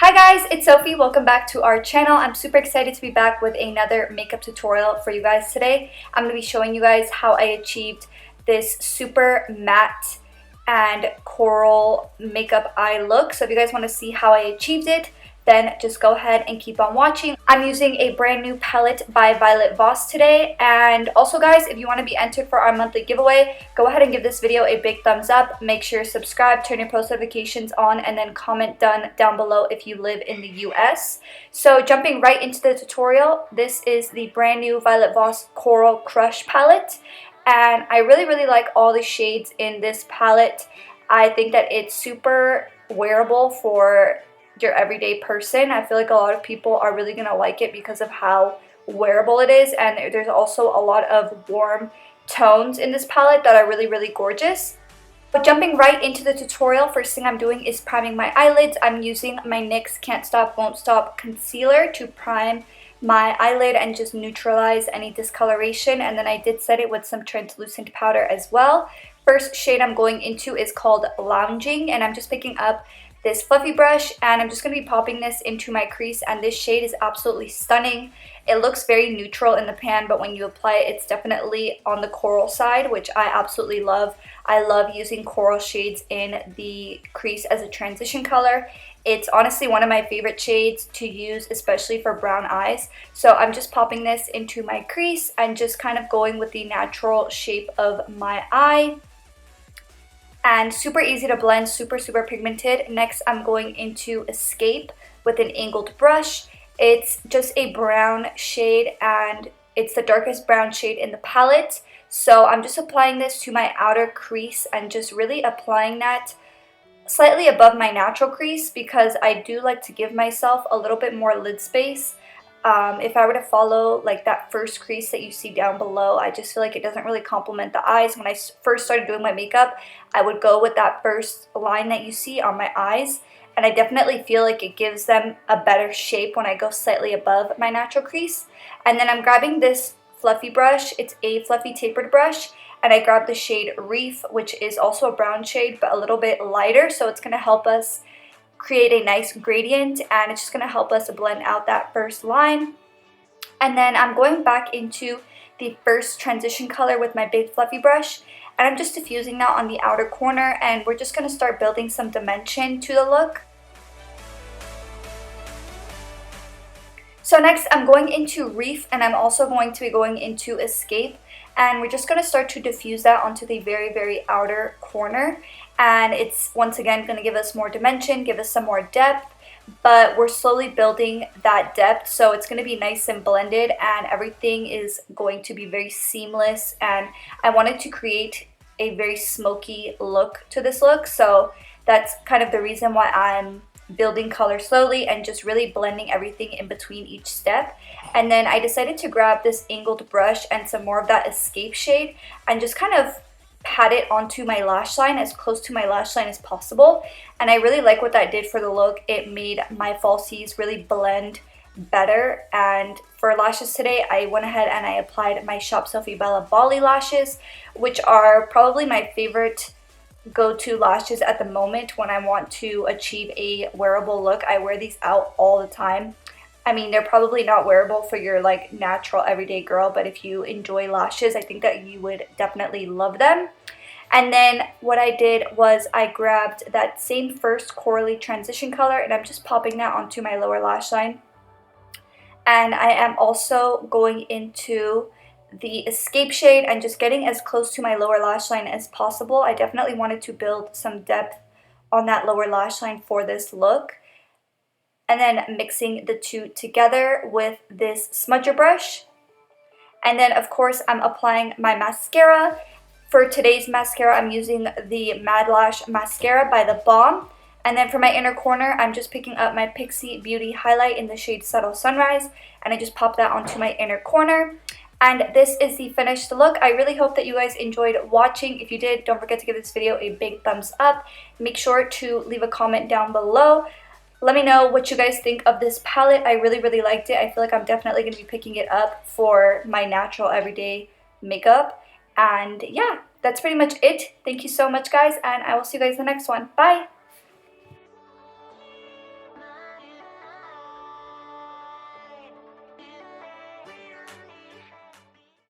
Hi guys, it's Sophie. Welcome back to our channel. I'm super excited to be back with another makeup tutorial for you guys today. I'm going to be showing you guys how I achieved this super matte and coral makeup eye look. So if you guys want to see how I achieved it, then just go ahead and keep on watching. I'm using a brand new palette by Violet Voss today. And also guys, if you want to be entered for our monthly giveaway, go ahead and give this video a big thumbs up. Make sure to subscribe, turn your post notifications on, and then comment done down below if you live in the US. So jumping right into the tutorial, this is the brand new Violet Voss Coral Crush palette. And I really like all the shades in this palette. I think that it's super wearable for your everyday person. I feel like a lot of people are really gonna like it because of how wearable it is, and there's also a lot of warm tones in this palette that are really gorgeous. But jumping right into the tutorial, first thing I'm doing is priming my eyelids. I'm using my NYX Can't Stop Won't Stop concealer to prime my eyelid and just neutralize any discoloration, and then I did set it with some translucent powder as well. First shade I'm going into is called Lounging, and I'm just picking up this fluffy brush and I'm just going to be popping this into my crease, and this shade is absolutely stunning. It looks very neutral in the pan, but when you apply it, it's definitely on the coral side, which I absolutely love. I love using coral shades in the crease as a transition color. It's honestly one of my favorite shades to use, especially for brown eyes. So I'm just popping this into my crease and just kind of going with the natural shape of my eye. And super easy to blend, super pigmented. Next, I'm going into Escape with an angled brush. It's just a brown shade, and it's the darkest brown shade in the palette. So I'm just applying this to my outer crease and just really applying that slightly above my natural crease because I do like to give myself a little bit more lid space. If I were to follow like that first crease that you see down below, I just feel like it doesn't really complement the eyes. When I first started doing my makeup, I would go with that first line that you see on my eyes, and I definitely feel like it gives them a better shape when I go slightly above my natural crease. And then I'm grabbing this fluffy brush. It's a fluffy tapered brush, and I grabbed the shade Reef, which is also a brown shade but a little bit lighter, so it's going to help us create a nice gradient, and it's just going to help us blend out that first line. And then I'm going back into the first transition color with my big fluffy brush, and I'm just diffusing that on the outer corner, and we're just going to start building some dimension to the look. So next I'm going into Reef, and I'm also going to be going into Escape, and we're just going to start to diffuse that onto the very outer corner. And it's once again going to give us more dimension, give us some more depth, but we're slowly building that depth, so it's going to be nice and blended, and everything is going to be very seamless. And I wanted to create a very smoky look to this look, so that's kind of the reason why I'm building color slowly and just really blending everything in between each step. And then I decided to grab this angled brush and some more of that Escape shade and just kind of pat it onto my lash line, as close to my lash line as possible. And I really like what that did for the look. It made my falsies really blend better. And for lashes today, I went ahead and I applied my Shop Sophie Bella Bali lashes, which are probably my favorite go-to lashes at the moment when I want to achieve a wearable look. I wear these out all the time. I mean, they're probably not wearable for your like natural everyday girl, but if you enjoy lashes, I think that you would definitely love them. And then what I did was I grabbed that same first corally transition color, and I'm just popping that onto my lower lash line. And I am also going into the Escape shade and just getting as close to my lower lash line as possible. I definitely wanted to build some depth on that lower lash line for this look. And then mixing the two together with this smudger brush. And then of course I'm applying my mascara. For today's mascara, I'm using the Mad Lash mascara by The Balm. And then for my inner corner, I'm just picking up my Pixie Beauty highlight in the shade Subtle Sunrise, and I just pop that onto my inner corner. And this is the finished look. I really hope that you guys enjoyed watching. If you did, don't forget to give this video a big thumbs up. Make sure to leave a comment down below. Let me know what you guys think of this palette. I really liked it. I feel like I'm definitely going to be picking it up for my natural everyday makeup. And yeah, that's pretty much it. Thank you so much, guys, and I will see you guys in the next one. Bye!